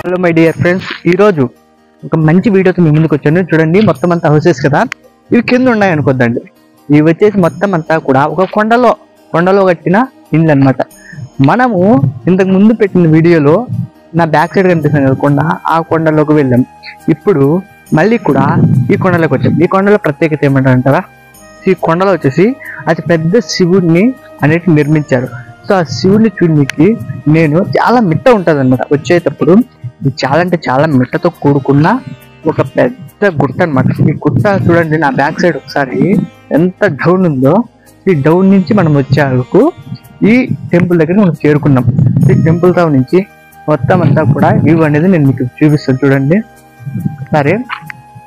Hello my dear friends, ఈరోజు ఒక మంచి వీడియోతో మీ ముందుకు వచ్చాను. చూడండి, మొత్తం అంతా హౌసెస్ కదా, ఇవి కింద ఉన్నాయి అనుకోద్దండి. ఇవి వచ్చేసి మొత్తం అంతా కూడా ఒక కొండలో కట్టిన ఇండ్లు అనమాట. మనము ఇంతకు ముందు పెట్టిన వీడియోలో నా బ్యాక్ సైడ్ కనిపిస్తుంది కదా కొండ, ఆ కొండలోకి వెళ్ళాం. ఇప్పుడు మళ్ళీ కూడా ఈ కొండలోకి వచ్చాం. ఈ కొండలో ప్రత్యేకత ఏమంటారంటారా? ఈ కొండలో వచ్చేసి అతి పెద్ద శివుడిని అనేది నిర్మించారు. సో ఆ శివుడిని చూడడానికి నేను చాలా మిట్ట ఉంటుంది అనమాట. వచ్చేటప్పుడు ఇది చాలా అంటే చాలా మిట్టతో కూడుకున్న ఒక పెద్ద గుట్ట అనమాట. ఈ గుట్ట చూడండి, నా బ్యాక్ సైడ్ ఒకసారి ఎంత డౌన్ ఉందో. ఈ డౌన్ నుంచి మనం వచ్చేందుకు ఈ టెంపుల్ దగ్గర మనం చేరుకున్నాం. ఈ టెంపుల్ టౌన్ నుంచి మొత్తం అంతా కూడా వ్యూ అనేది నేను మీకు చూపిస్తాను. చూడండి సరే.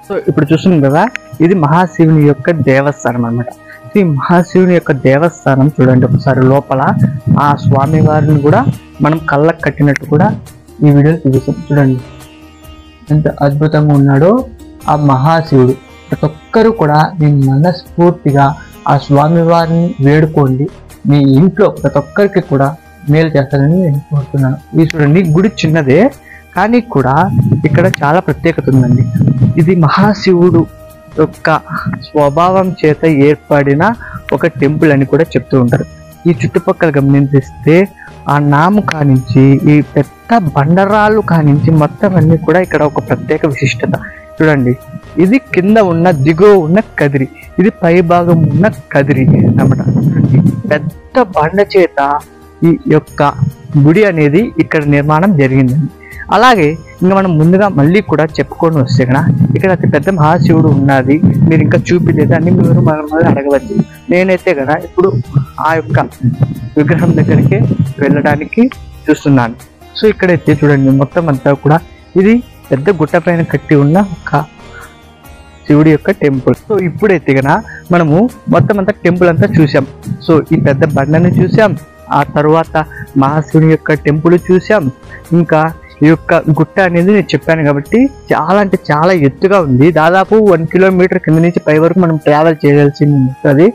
సో ఇప్పుడు చూస్తున్నాం కదా, ఇది మహాశివుని యొక్క దేవస్థానం అనమాట. ఈ మహాశివుని యొక్క దేవస్థానం చూడండి ఒకసారి. లోపల ఆ స్వామి వారిని కూడా మనం కళ్ళకు కట్టినట్టు కూడా ఈ వీడియోలో చూపిస్తాం. చూడండి ఎంత అద్భుతంగా ఉన్నాడో ఆ మహాశివుడు. ప్రతి ఒక్కరూ కూడా నేను మనస్ఫూర్తిగా ఆ స్వామి వారిని వేడుకోండి. మీ ఇంట్లో ప్రతి ఒక్కరికి కూడా మేలు చేస్తారని నేను కోరుతున్నాను. ఇది చూడండి, గుడి చిన్నదే కానీ కూడా ఇక్కడ చాలా ప్రత్యేకత ఉందండి. ఇది మహాశివుడు యొక్క స్వభావం చేత ఏర్పడిన ఒక టెంపుల్ అని కూడా చెప్తూ ఉంటారు. ఈ చుట్టుపక్కల గమనిస్తే ఆ నాము కానించి ఈ పెద్ద బండరాళ్ళు కానించి మొత్తం అన్ని కూడా ఇక్కడ ఒక ప్రత్యేక విశిష్టత. చూడండి, ఇది కింద ఉన్న దిగువ ఉన్న కదిరి, ఇది పై భాగం ఉన్న కదిరి అన్నమాట. పెద్ద బండ చేత ఈ యొక్క గుడి అనేది ఇక్కడ నిర్మాణం జరిగిందండి. అలాగే ఇంకా మనం ముందుగా మళ్ళీ కూడా చెప్పుకొని వస్తే కదా, ఇక్కడ అతి పెద్ద మహాశివుడు ఉన్నది, మీరు ఇంకా చూపించలేదు అని మీరు మనం అడగవచ్చు. నేనైతే కదా ఇప్పుడు ఆ యొక్క విగ్రహం దగ్గరికి వెళ్ళడానికి చూస్తున్నాను. సో ఇక్కడైతే చూడండి మొత్తం అంతా కూడా ఇది పెద్ద గుట్ట పైన కట్టి ఉన్న ఒక శివుడి యొక్క టెంపుల్. సో ఇప్పుడైతే కదా మనము మొత్తం అంతా టెంపుల్ అంతా చూసాం. సో ఈ పెద్ద బండని చూసాం, ఆ తర్వాత మహాశివుని యొక్క టెంపుల్ చూసాం, ఇంకా ఈ యొక్క గుట్ట అనేది నేను చెప్పాను కాబట్టి చాలా అంటే చాలా ఎత్తుగా ఉంది. దాదాపు 1 కిలోమీటర్ కింద నుంచి పై వరకు మనం ట్రావెల్ చేయాల్సి ఉంటుంది.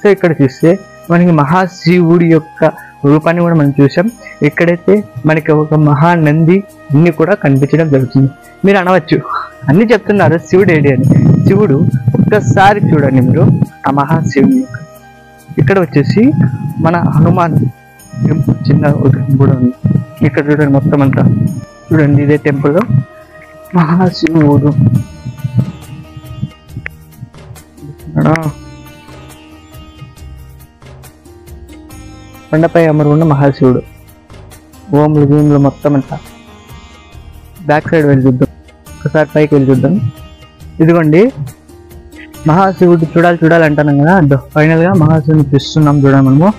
సో ఇక్కడ చూస్తే మనకి మహాశివుడి యొక్క రూపాన్ని కూడా మనం చూసాం. ఇక్కడైతే మనకి ఒక మహానంది అన్ని కూడా కనిపించడం జరుగుతుంది. మీరు అనవచ్చు, అన్ని చెప్తున్నారు శివుడు ఏడి అని. శివుడు ఒక్కసారి చూడండి మీరు ఆ మహాశివుని యొక్క. ఇక్కడ వచ్చేసి మన హనుమాన్ టెంపుల్ చిన్న విగ్రహం కూడా ఉంది. ఇక్కడ చూడండి మొత్తం అంతా చూడండి, ఇదే టెంపుల్ మహాశివుడు. కొండపై అమరు ఉన్న మహాశివుడు. ఓంలు గీములు మొత్తం అంతా. బ్యాక్ సైడ్ వెళ్ళి చూద్దాం, ఒకసారి పైకి వెళ్ళి చూద్దాం. ఇదిగోండి మహాశివుడు చూడాలి అంటున్నాం కదా, ఫైనల్గా మహాశివుని చూస్తున్నాం చూడండి మనము.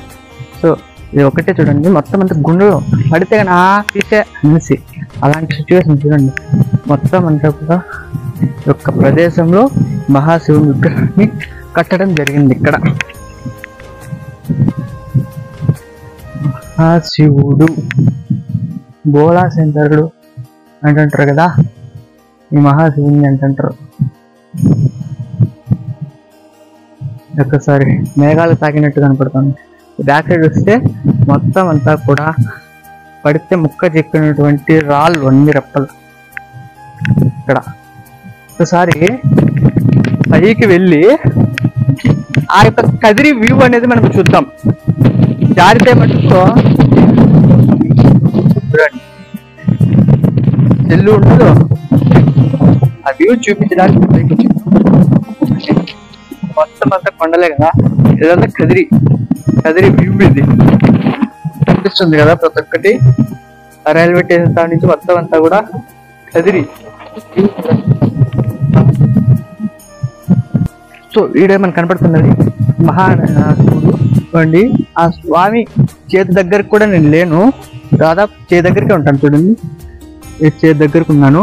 సో ఇది ఒకటే చూడండి, మొత్తం అంతా గుండెలో పడితే కానీ తీసే మనిషి అలాంటి సిచ్యువేషన్ చూడండి. మొత్తం అంతా కూడా యొక్క ప్రదేశంలో మహాశివుని విగ్రహాన్ని కట్టడం జరిగింది. ఇక్కడ మహాశివుడు బోలా శంకరుడు అంటుంటారు కదా, ఈ మహాశివుని అంటుంటారు. ఒక్కసారి మేఘాలు తాకినట్టు కనపడుతుంది. బ్యాక్ సైడ్ వస్తే మొత్తం అంతా కూడా పడితే ముక్క చెప్పినటువంటి రాళ్ళు అన్ని రెప్పలు. ఇక్కడ ఒకసారి పైకి వెళ్ళి ఆ యొక్క కదిరి వ్యూ అనేది మనం చూద్దాం. జారితే మటుకు చూడండి చెల్లు ఉండదు, ఆ వ్యూ చూపించడానికి పైకి వచ్చి మొత్తం అంతా కొండలే కదా, ఇదంతా కదిరి వ్యూ. ఇది కనిపిస్తుంది కదా ప్రతి ఒక్కటి. రైల్వే స్టేషన్ నుంచి మొత్తం అంతా కూడా కదిరి. సో ఈడే మనకు కనపడుతున్నది మహాశివుడు చూడండి. ఆ స్వామి చేతి దగ్గరకు కూడా నేను లేను, దాదాపు చేతి దగ్గరికే ఉంటాను. చూడండి చేతి దగ్గరకు ఉన్నాను.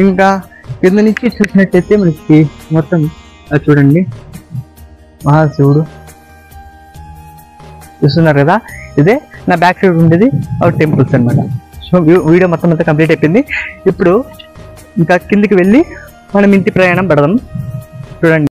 ఇంకా కింద నుంచి చూసినట్టయితే మనకి మొత్తం చూడండి మహాశివుడు చూస్తున్నారు కదా, ఇదే నా బ్యాక్ సైడ్ ఉండేది టెంపుల్స్ అనమాట. సో వీడియో మొత్తం అంతా కంప్లీట్ అయిపోయింది. ఇప్పుడు ఇంకా కిందికి వెళ్ళి మనం ఇంటి ప్రయాణం పెడదాం. చూడండి.